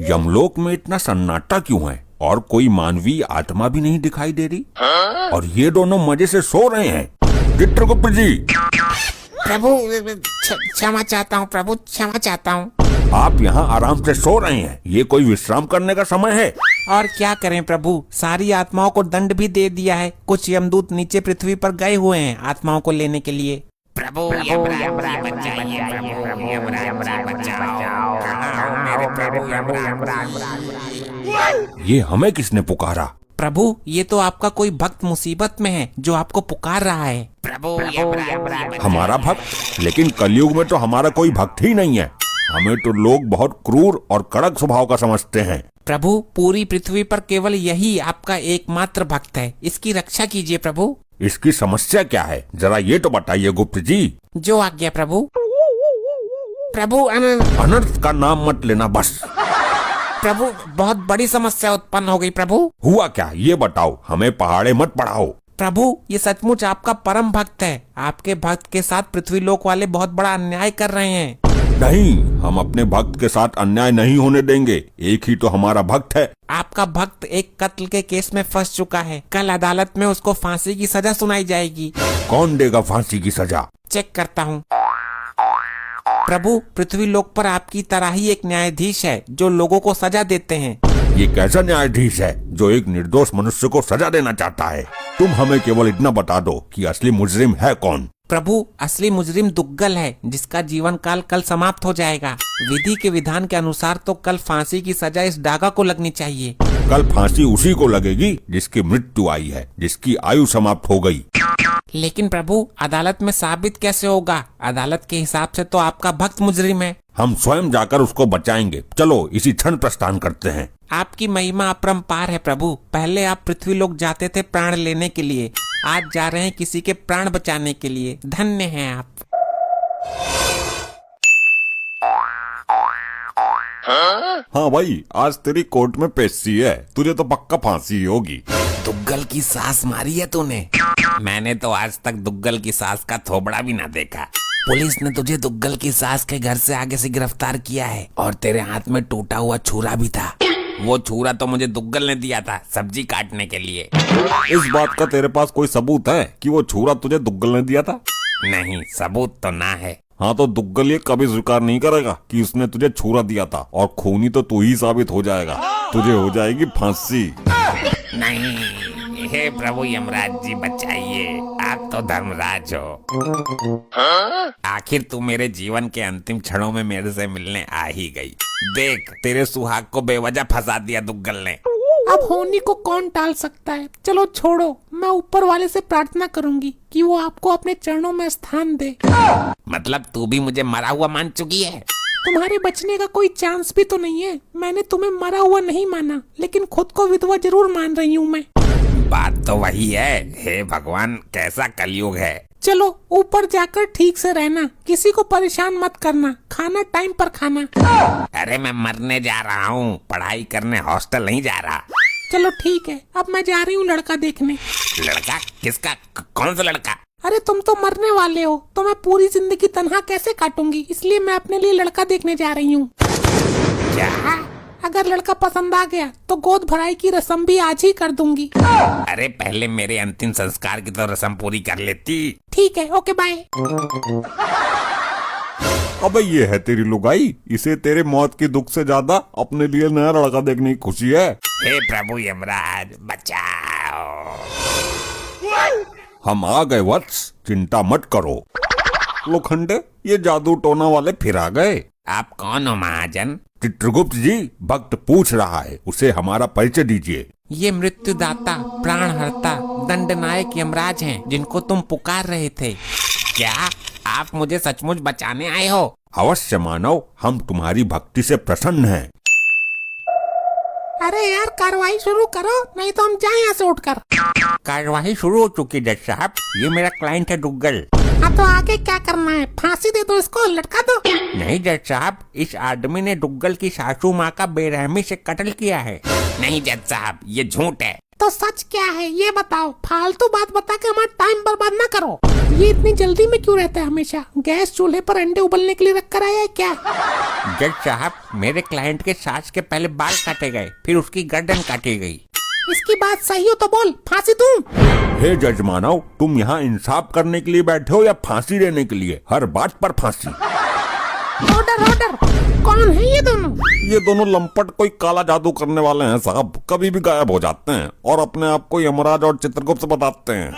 यमलोक में इतना सन्नाटा क्यों है और कोई मानवीय आत्मा भी नहीं दिखाई दे रही? और ये दोनों मजे से सो रहे हैं। चित्रगुप्त जी, प्रभु क्षमा चाहता हूँ प्रभु, क्षमा चाहता हूँ। आप यहाँ आराम से सो रहे हैं, ये कोई विश्राम करने का समय है? और क्या करें प्रभु, सारी आत्माओं को दंड भी दे दिया है। कुछ यमदूत नीचे पृथ्वी पर गए हुए हैं आत्माओं को लेने के लिए। प्रभु ये हमें किसने पुकारा? प्रभु, ये तो आपका कोई भक्त मुसीबत में है जो आपको पुकार रहा है। प्रभु हमारा भक्त? लेकिन कलयुग में तो हमारा कोई भक्त ही नहीं है। हमें तो लोग बहुत क्रूर और कड़क स्वभाव का समझते हैं। प्रभु, पूरी पृथ्वी पर केवल यही आपका एकमात्र भक्त है, इसकी रक्षा कीजिए प्रभु। इसकी समस्या क्या है, जरा ये तो बताइए गुप्त जी। जो आज्ञा प्रभु। प्रभु अनर्थ का नाम मत लेना बस। प्रभु, बहुत बड़ी समस्या उत्पन्न हो गई प्रभु। हुआ क्या, ये बताओ, हमें पहाड़े मत पढ़ाओ। प्रभु, ये सचमुच आपका परम भक्त है। आपके भक्त के साथ पृथ्वी लोक वाले बहुत बड़ा अन्याय कर रहे हैं। नहीं, हम अपने भक्त के साथ अन्याय नहीं होने देंगे। एक ही तो हमारा भक्त है। आपका भक्त एक कत्ल के केस में फंस चुका है। कल अदालत में उसको फांसी की सजा सुनाई जाएगी। कौन देगा फांसी की सजा? चेक करता हूँ। प्रभु, पृथ्वी लोक पर आपकी तरह ही एक न्यायाधीश है जो लोगों को सजा देते हैं। ये कैसा न्यायाधीश है जो एक निर्दोष मनुष्य को सजा देना चाहता है? तुम हमें केवल इतना बता दो कि असली मुजरिम है कौन? प्रभु, असली मुजरिम दुग्गल है जिसका जीवन काल कल समाप्त हो जाएगा। विधि के विधान के अनुसार तो कल फांसी की सजा इस डागा को लगनी चाहिए। कल फांसी उसी को लगेगी जिसकी मृत्यु आई है, जिसकी आयु समाप्त हो गई। लेकिन प्रभु, अदालत में साबित कैसे होगा? अदालत के हिसाब से तो आपका भक्त मुजरिम है। हम स्वयं जाकर उसको बचाएंगे। चलो इसी क्षण प्रस्थान करते हैं। आपकी महिमा अपरंपार है प्रभु। पहले आप पृथ्वी लोक जाते थे प्राण लेने के लिए, आज जा रहे हैं किसी के प्राण बचाने के लिए। धन्य हैं आप। हाँ भाई, आज तेरी कोर्ट में पेशी है, तुझे तो पक्का फांसी होगी। दुग्गल की सास मारी है तूने? मैंने तो आज तक दुग्गल की सास का थोबड़ा भी ना देखा। पुलिस ने तुझे दुग्गल की सास के घर से आगे से गिरफ्तार किया है और तेरे हाथ में टूटा हुआ छुरा भी था। वो छुरा तो मुझे दुग्गल ने दिया था सब्जी काटने के लिए। इस बात का तेरे पास कोई सबूत है कि वो छुरा तुझे दुग्गल ने दिया था? नहीं, सबूत तो ना है। हाँ, तो दुग्गल ये कभी स्वीकार नहीं करेगा कि उसने तुझे छुरा दिया था, और खूनी तो तू ही साबित हो जाएगा। तुझे हो जाएगी फांसी। नहीं, हे प्रभु यमराज जी बचाइए, आप तो धर्मराज हो। आखिर तू मेरे जीवन के अंतिम क्षणों में मेरे से मिलने आ ही गई। देख, तेरे सुहाग को बेवजह फंसा दिया दुग्गल ने। अब होनी को कौन टाल सकता है? चलो छोड़ो, मैं ऊपर वाले से प्रार्थना करूंगी कि वो आपको अपने चरणों में स्थान दे। मतलब तू भी मुझे मरा हुआ मान चुकी है? तुम्हारे बचने का कोई चांस भी तो नहीं है। मैंने तुम्हें मरा हुआ नहीं माना, लेकिन खुद को विधवा जरूर मान रही हूँ मैं। बात तो वही है। हे भगवान, कैसा कलयुग है। चलो ऊपर जाकर ठीक से रहना, किसी को परेशान मत करना, खाना टाइम पर खाना। अरे मैं मरने जा रहा हूँ, पढ़ाई करने हॉस्टल नहीं जा रहा। चलो ठीक है, अब मैं जा रही हूँ लड़का देखने। लड़का? किसका? कौन सा लड़का? अरे तुम तो मरने वाले हो, तो मैं पूरी जिंदगी तन्हा कैसे काटूंगी, इसलिए मैं अपने लिए लड़का देखने जा रही हूँ। क्या? अगर लड़का पसंद आ गया तो गोद भराई की रस्म भी आज ही कर दूंगी। अरे पहले मेरे अंतिम संस्कार की तो रस्म पूरी कर लेती। ठीक है, ओके बाय। अबे ये है तेरी लुगाई, इसे तेरे मौत की दुख से ज्यादा अपने लिए नया लड़का देखने की खुशी है। हे प्रभु यमराज बचाओ। हम आ गए वत्स, चिंता मत करो। लोखंडे, ये जादू टोना वाले फिर आ गए। आप कौन हो महाजन? चित्रगुप्त जी, भक्त पूछ रहा है, उसे हमारा परिचय दीजिए। ये मृत्युदाता, प्राणहर्ता, दंडनायक यमराज हैं जिनको तुम पुकार रहे थे। क्या आप मुझे सचमुच बचाने आए हो? अवश्य मानव, हम तुम्हारी भक्ति से प्रसन्न हैं। अरे यार, कार्रवाई शुरू करो, नहीं तो हम जाएं यहाँ से उठकर। कार्यवाही शुरू हो चुकी जज साहब, ये मेरा क्लाइंट है दुग्गल। हाँ तो आगे क्या करना है? फांसी दे दो इसको, लटका दो। नहीं जज साहब, इस आदमी ने दुग्गल की सासू माँ का बेरहमी से कत्ल किया है। नहीं जज साहब, ये झूठ है। तो सच क्या है ये बताओ, फालतू बात बता के हमारा टाइम बर्बाद ना करो। ये इतनी जल्दी में क्यों रहता है हमेशा? गैस चूल्हे पर अंडे उबलने के लिए रख कर आया है क्या? जज साहब, मेरे क्लाइंट के सास के पहले बाल काटे गए, फिर उसकी गर्दन काटी गई। इसकी बात सही हो तो बोल, फांसी दूं? हे जज मानव, तुम यहाँ इंसाफ करने के लिए बैठे हो या फांसी देने के लिए? हर बात पर फांसी। Order order. कौन है ये दोनों? ये दोनों लंपट कोई काला जादू करने वाले हैं साहब, कभी भी गायब हो जाते हैं और अपने आप को यमराज और चित्रगुप्त बताते हैं।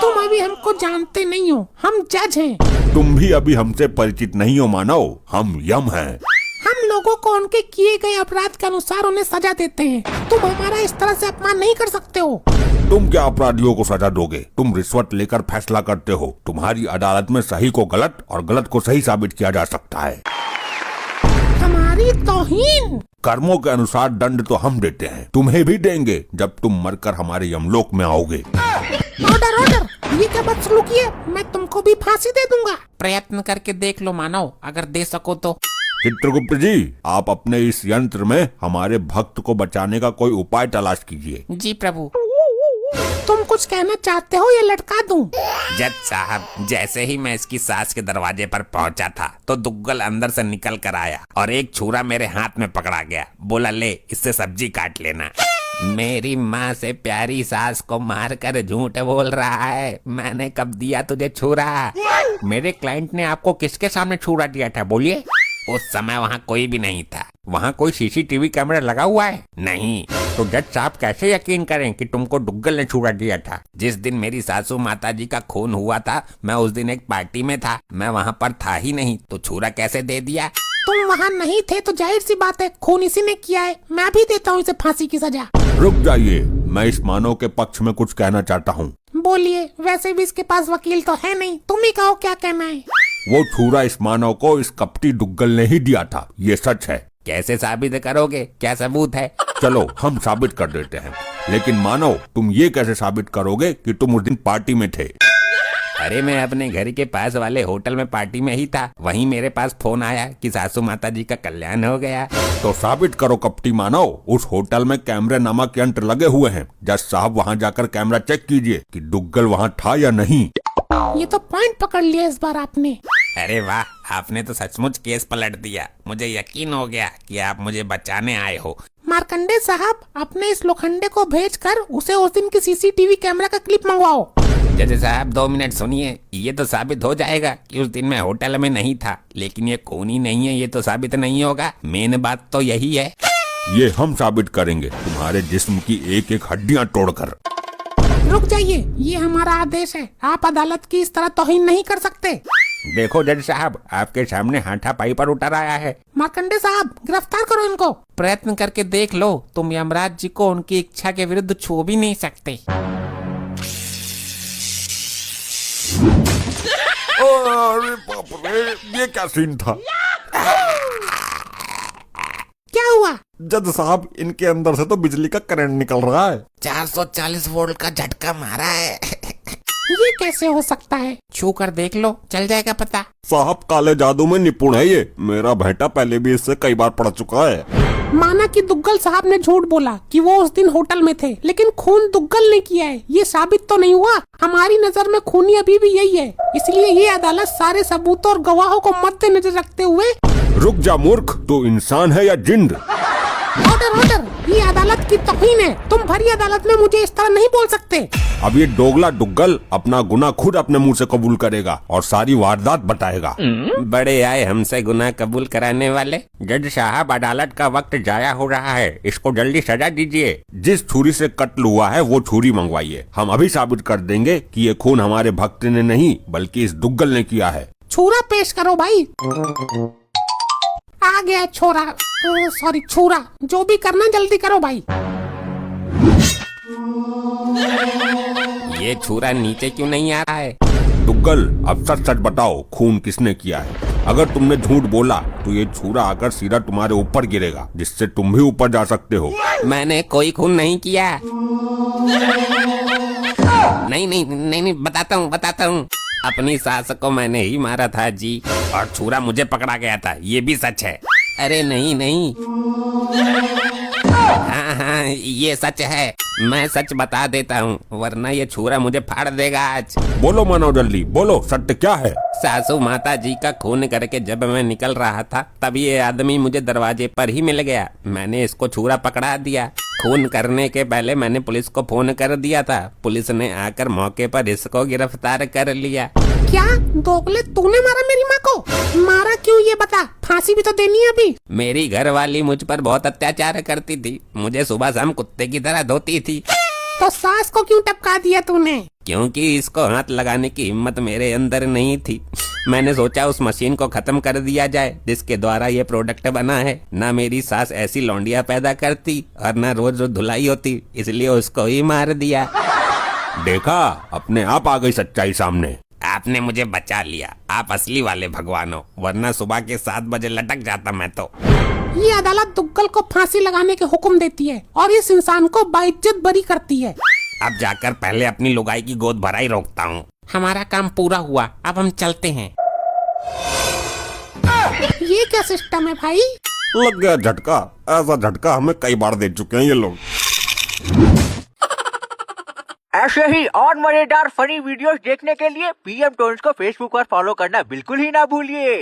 तुम अभी हमको जानते नहीं हो, हम जज हैं। तुम भी अभी हमसे परिचित नहीं हो मानव, हम यम हैं। हम लोगों को उनके किए गए अपराध के अनुसार उन्हें सजा देते हैं। तुम हमारा इस तरह से अपमान नहीं कर सकते हो। तुम क्या अपराधियों को सजा दोगे? तुम रिश्वत लेकर फैसला करते हो। तुम्हारी अदालत में सही को गलत और गलत को सही साबित किया जा सकता है। हमारी तौहीन। कर्मों के अनुसार दंड तो हम देते हैं, तुम्हें भी देंगे जब तुम मरकर हमारे यमलोक में आओगे। Order order. ये क्या बदसलूकी है? मैं तुमको भी फांसी दे दूंगा। प्रयत्न करके देख लो मानव, अगर दे सको तो। चित्रगुप्त जी, आप अपने इस यंत्र में हमारे भक्त को बचाने का कोई उपाय तलाश कीजिए। जी प्रभु। तुम कुछ कहना चाहते हो या लटका दूं? जज साहब, जैसे ही मैं इसकी सास के दरवाजे पर पहुंचा था तो दुग्गल अंदर से निकल कर आया और एक छुरा मेरे हाथ में पकड़ा गया। बोला, ले इससे सब्जी काट लेना। मेरी माँ से प्यारी सास को मारकर झूठ बोल रहा है। मैंने कब दिया तुझे छुरा? मेरे क्लाइंट ने आपको किसके सामने छुरा दिया था, बोलिए? उस समय वहाँ कोई भी नहीं था। वहाँ कोई सीसीटीवी कैमरा लगा हुआ है? नहीं। तो जज साहब कैसे यकीन करें कि तुमको दुग्गल ने छुरा दिया था? जिस दिन मेरी सासू माता जी का खून हुआ था, मैं उस दिन एक पार्टी में था, मैं वहाँ पर था ही नहीं, तो छुरा कैसे दे दिया? तुम वहाँ नहीं थे तो जाहिर सी बात है खून इसी ने किया है। मैं भी देता हूँ इसे फांसी की सजा। रुक जाइए, मैं इस मानव के पक्ष में कुछ कहना चाहता हूँ। बोलिए। वैसे भी इसके पास वकील तो है नहीं, तुम ही कहो क्या कहना है। वो छुरा इस मानव को इस कपटी दुग्गल ने ही दिया था, ये सच है। कैसे साबित करोगे? क्या सबूत है? चलो हम साबित कर देते हैं, लेकिन मानव तुम ये कैसे साबित करोगे कि तुम उस दिन पार्टी में थे? अरे मैं अपने घर के पास वाले होटल में पार्टी में ही था। वहीं मेरे पास फोन आया कि सासू माता जी का कल्याण हो गया। तो साबित करो कपटी मानव, उस होटल में कैमरे नामक यंत्र लगे हुए हैं। जज साहब वहाँ जाकर कैमरा चेक कीजिए कि दुग्गल वहाँ था या नहीं। ये तो पॉइंट पकड़ लिया इस बार आपने। अरे वाह, आपने तो सचमुच केस पलट दिया। मुझे यकीन हो गया कि आप मुझे बचाने आए हो। मार्कंडे साहब, अपने इस लोखंडे को भेजकर उसे उस दिन की सीसीटीवी कैमरा का क्लिप मंगवाओ। जज साहब 2 मिनट सुनिए। ये तो साबित हो जाएगा कि उस दिन मैं होटल में नहीं था, लेकिन ये खून ही नहीं है, ये तो साबित नहीं होगा। मेन बात तो यही है। ये हम साबित करेंगे, तुम्हारे जिस्म की एक एक हड्डियाँ तोड़कर। रुक जाइए, ये हमारा आदेश है। आप अदालत की इस तरह तौहीन नहीं कर सकते। देखो जज साहब, आपके सामने हाथापाई पर उतर आया है। मार्कंडे साहब, गिरफ्तार करो इनको। प्रयत्न करके देख लो, तुम यमराज जी को उनकी इच्छा के विरुद्ध छू भी नहीं सकते। अरे बाप रे, ये क्या सीन था? क्या हुआ? जज साहब, इनके अंदर से तो बिजली का करंट निकल रहा है। 440 वोल्ट का झटका मारा है। ये कैसे हो सकता है? छू कर देख लो, चल जाएगा पता। साहब काले जादू में निपुण है ये। मेरा बेटा पहले भी इससे कई बार पड़ चुका है। माना कि दुग्गल साहब ने झूठ बोला कि वो उस दिन होटल में थे, लेकिन खून दुग्गल ने किया है, ये साबित तो नहीं हुआ। हमारी नजर में खूनी अभी भी यही है, इसलिए ये अदालत सारे सबूतों और गवाहों को मद्देनजर रखते हुए। रुक जा मूर्ख, तू इंसान है या जिंद? Order order. ये अदालत की तौहीन है। तुम भरी अदालत में मुझे इस तरह नहीं बोल सकते। अब ये दोगला दुग्गल अपना गुनाह खुद अपने मुंह से कबूल करेगा और सारी वारदात बताएगा। बड़े आए हमसे गुनाह कबूल कराने वाले। जज साहब, अदालत का वक्त जाया हो रहा है, इसको जल्दी सजा दीजिए। जिस छुरी से कत्ल हुआ है वो छुरी मंगवाइए। हम अभी साबित कर देंगे कि ये खून हमारे भक्त ने नहीं बल्कि इस दुग्गल ने किया है। छुरा पेश करो भाई। आ गया छोरा, सॉरी छुरा। जो भी करना जल्दी करो भाई। ये छुरा नीचे क्यों नहीं आ रहा है? दुग्गल, अब सच सच बताओ, खून किसने किया है? अगर तुमने झूठ बोला तो ये छुरा आकर सीधा तुम्हारे ऊपर गिरेगा, जिससे तुम भी ऊपर जा सकते हो। मैंने कोई खून नहीं किया। नहीं, बताता हूँ। अपनी सास को मैंने ही मारा था जी, और छुरा मुझे पकड़ा गया था, ये भी सच है। अरे नहीं। हाँ, ये सच है, मैं सच बता देता हूँ, वरना ये छुरा मुझे फाड़ देगा आज। बोलो मानव जल्दी, बोलो सत्य क्या है? सासू माता जी का खून करके जब मैं निकल रहा था तब ये आदमी मुझे दरवाजे पर ही मिल गया। मैंने इसको छुरा पकड़ा दिया। खून करने के पहले मैंने पुलिस को फोन कर दिया था। पुलिस ने आकर मौके पर इसको गिरफ्तार कर लिया। क्या दोगले, तूने मारा मेरी माँ को? मारा क्यों ये बता, फांसी भी तो देनी है अभी। मेरी घरवाली मुझ पर बहुत अत्याचार करती थी, मुझे सुबह शाम कुत्ते की तरह धोती थी। तो सास को क्यों टपका दिया तूने? क्योंकि इसको हाथ लगाने की हिम्मत मेरे अंदर नहीं थी। मैंने सोचा उस मशीन को खत्म कर दिया जाए जिसके द्वारा ये प्रोडक्ट बना है। ना मेरी सास ऐसी लौंडिया पैदा करती और ना रोज रोज धुलाई होती, इसलिए उसको ही मार दिया। देखा, अपने आप आ गई सच्चाई सामने। आपने मुझे बचा लिया, आप असली वाले भगवान हो, वरना सुबह के 7 बजे लटक जाता मैं तो। ये अदालत दुग्गल को फांसी लगाने के हुक्म देती है और इस इंसान को बाइज्जत बरी करती है। अब जाकर पहले अपनी लुगाई की गोद भराई रोकता हूँ। हमारा काम पूरा हुआ, अब हम चलते हैं। ये क्या सिस्टम है भाई? लग गया झटका। ऐसा झटका हमें कई बार दे चुके हैं ये लोग। ऐसे ही और मजेदार फनी वीडियोस देखने के लिए पीएम टोन्स को फेसबुक पर फॉलो करना बिल्कुल ही ना भूलिए।